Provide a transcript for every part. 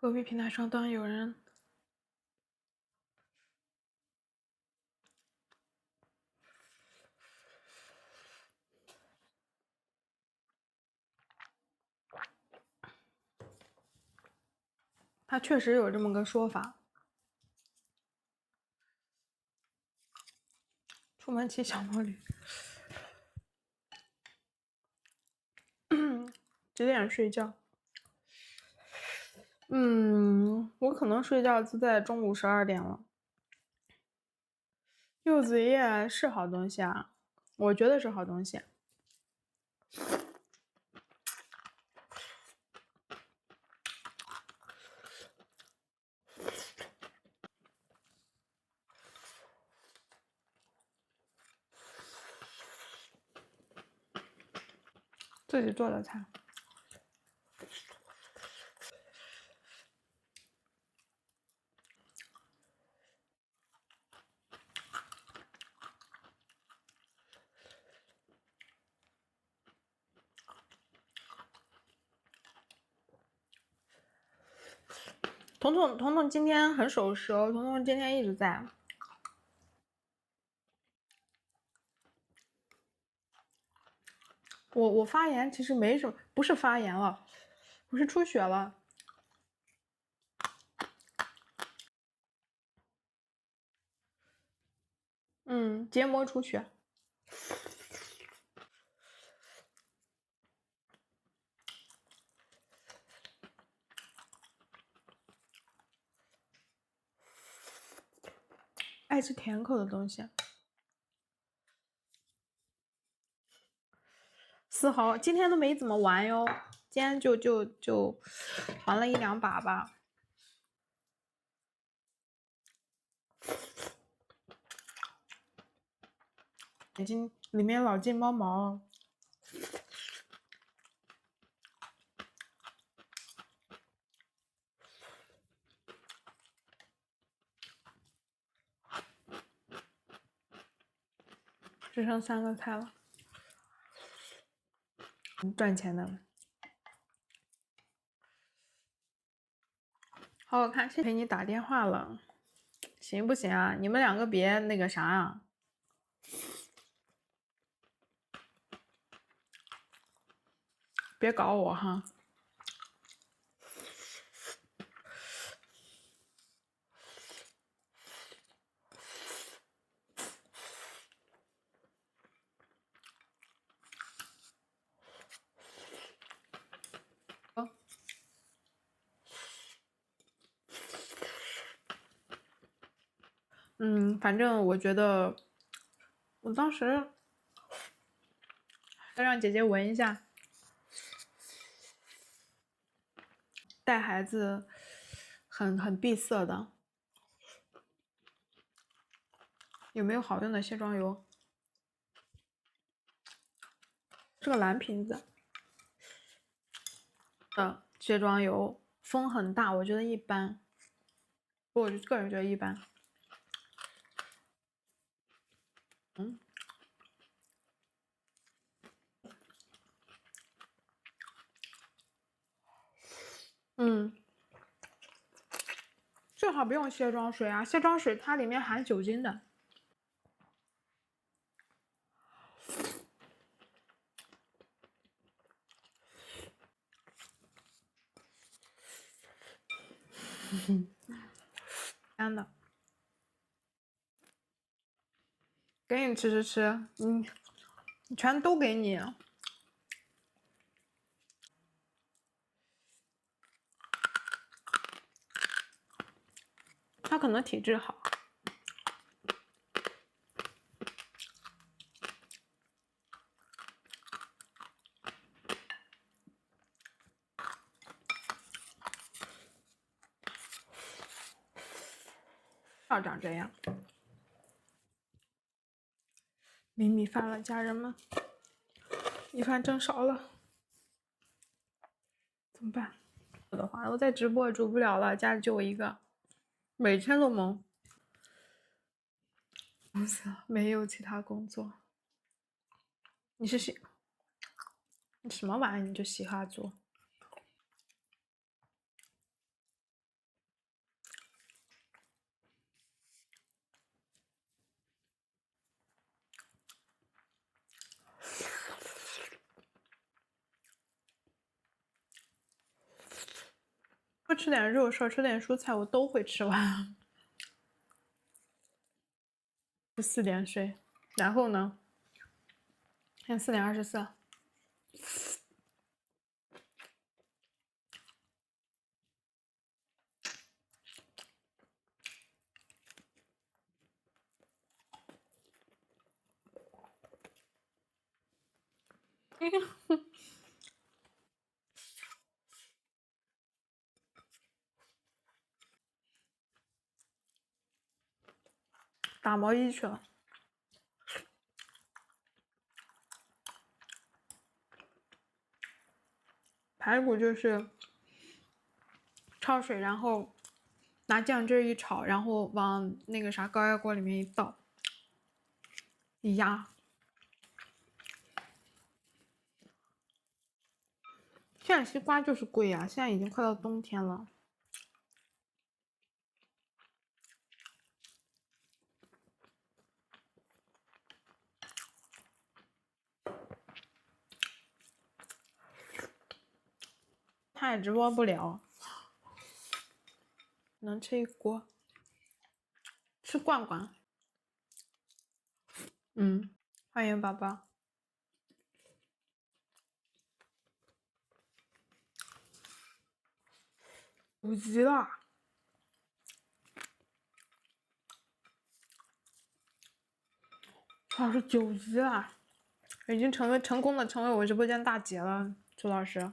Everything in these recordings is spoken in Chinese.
隔壁平台上端有人。他确实有这么个说法。出门骑小毛驴。几点睡觉？我可能睡觉就在中午12点了。柚子叶是好东西啊，我觉得是好东西。自己做的菜。彤彤今天很守时哦，彤彤今天一直在。我发炎其实没什么，不是发炎了，我是出血了。结膜出血。爱吃甜口的东西。丝毫今天都没怎么玩哟，今天就玩了1-2把吧。眼睛里面老进猫毛。只剩3个菜了。赚钱的。好好看，谢谢陪你打电话了。行不行啊？你们两个别那个啥啊。别搞我哈。反正我觉得，我当时要让姐姐闻一下。带孩子很闭塞的。有没有好用的卸妆油？这个蓝瓶子的卸妆油风很大，我觉得一般。我个人觉得一般。最好不用卸妆水啊，卸妆水它里面含酒精的。干的。给你吃，全都给你。他可能体质好。要长这样。没米饭了，家人们，米饭蒸少了，怎么办？的话，我在直播煮不了了，家里就我一个，每天都忙。公司没有其他工作。你什么玩意你就喜欢做？吃点肉，少吃点蔬菜，我都会吃完。4点睡，然后呢？现在4点24。打毛衣去了。排骨就是焯水，然后拿酱汁一炒，然后往那个啥高压锅里面一倒，一压。现在西瓜就是贵啊，现在已经快到冬天了。他也直播不了，能吃一锅，吃罐罐。欢迎宝宝。5级了，朱老师9级了，已经成功的成为我直播间大姐了，朱老师。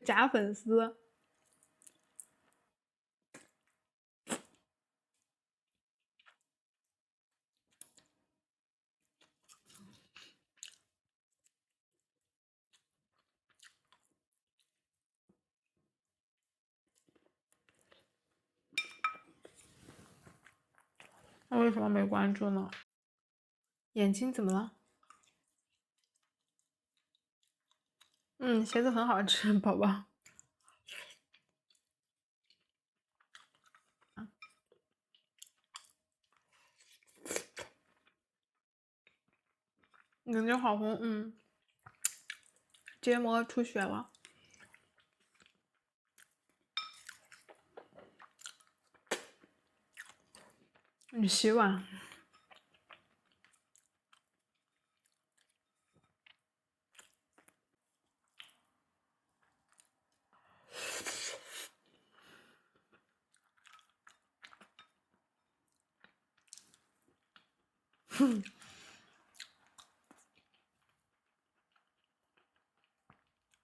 假粉丝。那为什么没关注呢？眼睛怎么了？鞋子很好吃，宝宝。眼睛好红，结膜出血了。你洗碗。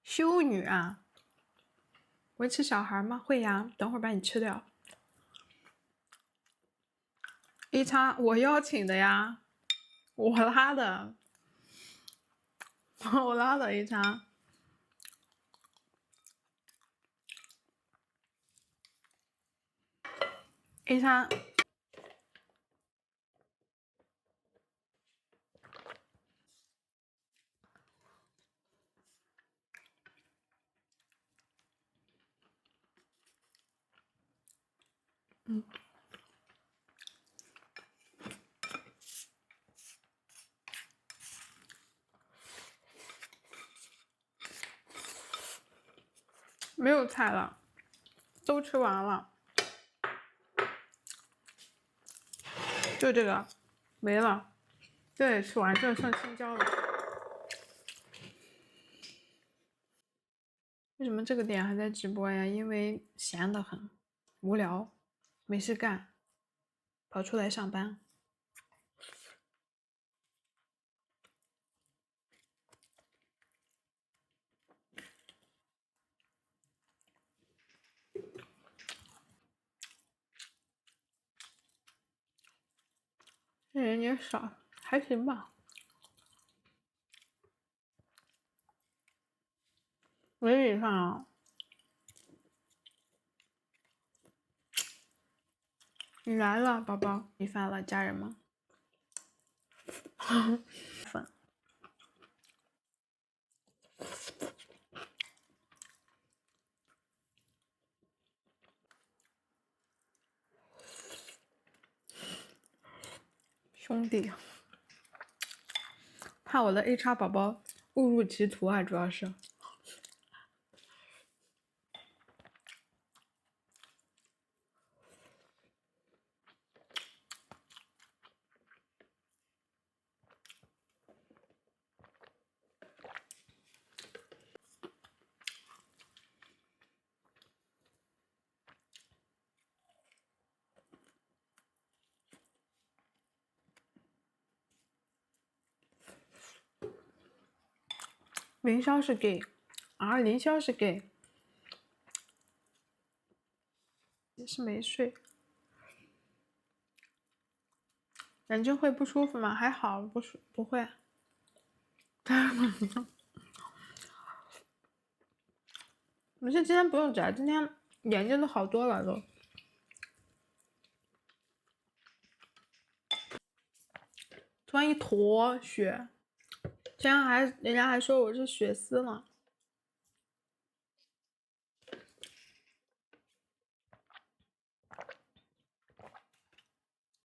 修女啊，会吃小孩吗？会呀，等会儿把你吃掉。一叉，我邀请的呀，我拉的，我拉的一叉。一叉。没有菜了，都吃完了，就这个没了，这也吃完，这剩青椒了。为什么这个点还在直播呀？因为闲得很，无聊，没事干，跑出来上班。人也少，还行吧。没米饭啊？你来了，宝宝，米饭了，家人们。粉。封地，怕我的 A 叉宝宝误入歧途啊，主要是。凌霄是 gay，啊，凌霄是 gay，也是没睡。眼睛会不舒服吗？还好，不会。没事，今天不用摘，今天眼睛都好多了都。突然一坨血，人家还说我是血丝呢。